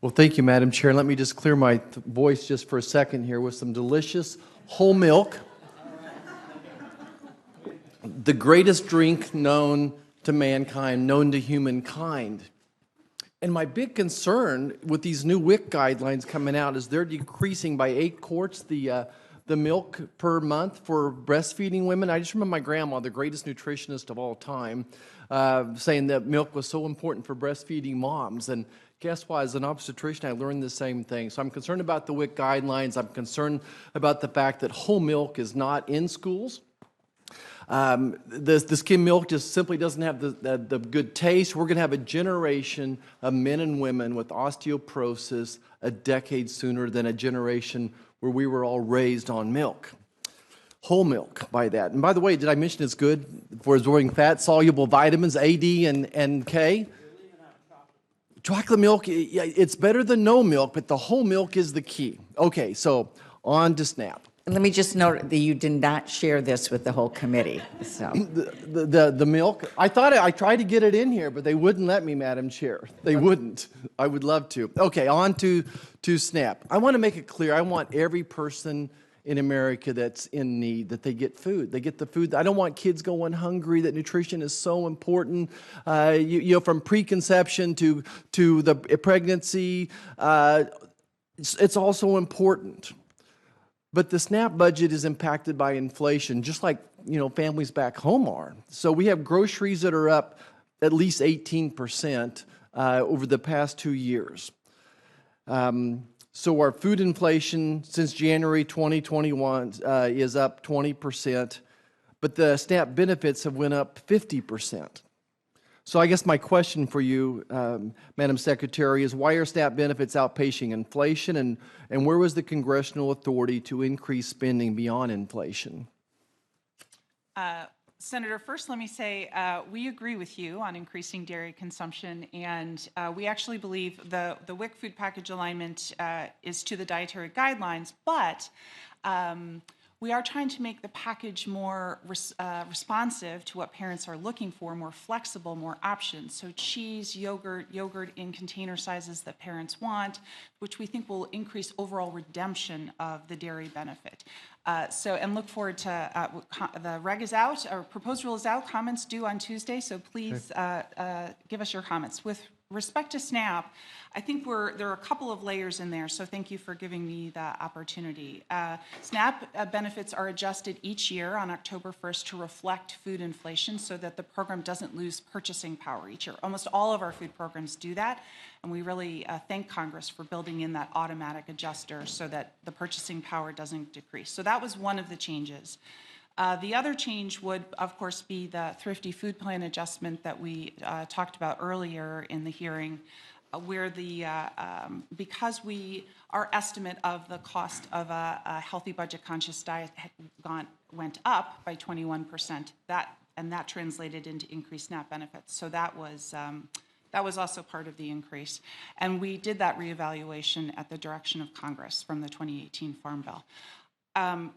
Well, thank you, Madam Chair. Let me just clear my voice just for a second here with some delicious whole milk. The greatest drink known to mankind, known to humankind. And my big concern with these new WIC guidelines coming out is they're decreasing by 8 quarts the milk per month for breastfeeding women. I just remember my grandma, the greatest nutritionist of all time, saying that milk was so important for breastfeeding moms. And guess what? As an obstetrician, I learned the same thing. So I'm concerned about the WIC guidelines. I'm concerned about the fact that whole milk is not in schools. The skim milk just simply doesn't have the good taste. We're going to have a generation of men and women with osteoporosis a decade sooner than a generation where we were all raised on milk. Whole milk, by that. And by the way, did I mention it's good for absorbing fat, soluble vitamins, A, D, and K? Chocolate milk, it's better than no milk, but the whole milk is the key. Okay, so on to SNAP. And let me just note that you did not share this with the whole committee. So The milk, I tried to get it in here, but they wouldn't let me, Madam Chair. They wouldn't. I would love to. Okay, on to SNAP. I want to make it clear, I want every person in America that's in need, that they get food. They get the food. I don't want kids going hungry, that nutrition is so important. From preconception to the pregnancy, it's also important. But the SNAP budget is impacted by inflation, just like families back home are. So we have groceries that are up at least 18% over the past 2 years. So our food inflation since January 2021 is up 20%, but the SNAP benefits have went up 50%. So I guess my question for you, Madam Secretary, is why are SNAP benefits outpacing inflation, and where was the congressional authority to increase spending beyond inflation? Senator, first let me say we agree with you on increasing dairy consumption, and we actually believe the WIC food package alignment is to the dietary guidelines, but we are trying to make the package more responsive to what parents are looking for, more flexible, more options. So cheese, yogurt in container sizes that parents want, which we think will increase overall redemption of the dairy benefit. And look forward to the reg is out, or proposed rule is out, comments due on Tuesday, so please give us your comments. With respect to SNAP, I think there are a couple of layers in there, so thank you for giving me the opportunity. SNAP benefits are adjusted each year on October 1st to reflect food inflation so that the program doesn't lose purchasing power each year. Almost all of our food programs do that, and we really thank Congress for building in that automatic adjuster so that the purchasing power doesn't decrease. So that was one of the changes. The other change would, of course, be the Thrifty Food Plan adjustment that we talked about earlier in the hearing, where because our estimate of the cost of a healthy budget-conscious diet went up by 21%, and that translated into increased SNAP benefits. So that was also part of the increase. And we did that reevaluation at the direction of Congress from the 2018 Farm Bill.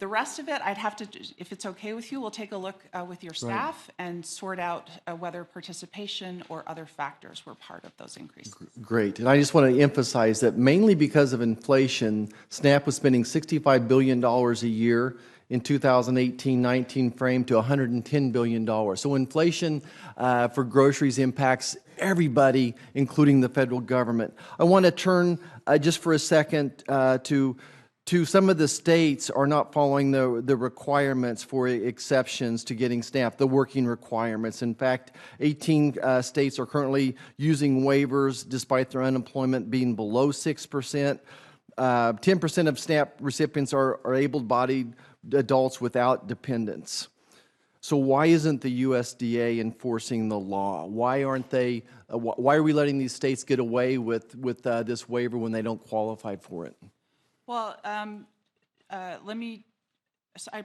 The rest of it, I'd have to, if it's okay with you, we'll take a look with your staff and sort out whether participation or other factors were part of those increases. Great. And I just want to emphasize that mainly because of inflation, SNAP was spending $65 billion a year in 2018-19 frame to $110 billion. So inflation for groceries impacts everybody, including the federal government. I want to turn just for a second to some of the states are not following the requirements for exceptions to getting SNAP, the working requirements. In fact, 18 states are currently using waivers despite their unemployment being below 6%. 10% of SNAP recipients are able-bodied adults without dependents. So why isn't the USDA enforcing the law? Why aren't they? Why are we letting these states get away with this waiver when they don't qualify for it? Well, I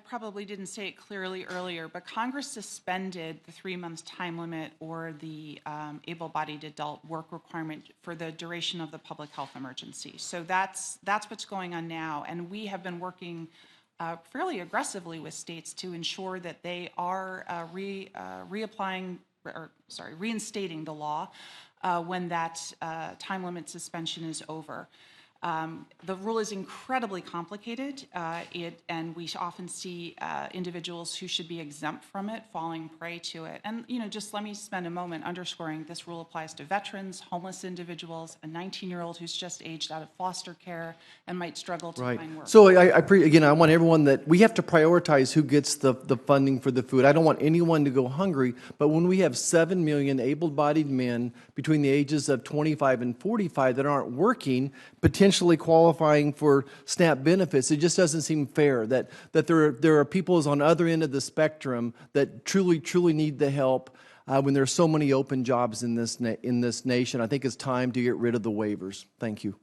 probably didn't say it clearly earlier, but Congress suspended the 3-month time limit or the able-bodied adult work requirement for the duration of the public health emergency. So that's what's going on now, and we have been working fairly aggressively with states to ensure that they are reinstating the law. when that time limit suspension is over. The rule is incredibly complicated, and we often see individuals who should be exempt from it falling prey to it. And, just let me spend a moment underscoring this rule applies to veterans, homeless individuals, a 19-year-old who's just aged out of foster care and might struggle to Right. find work. So again, I want everyone that we have to prioritize who gets the funding for the food. I don't want anyone to go hungry, but when we have 7 million able-bodied men between the ages of 25 and 45 that aren't working, potentially qualifying for SNAP benefits, it just doesn't seem fair that there are people on the other end of the spectrum that truly need the help when there are so many open jobs in this nation. I think it's time to get rid of the waivers. Thank you.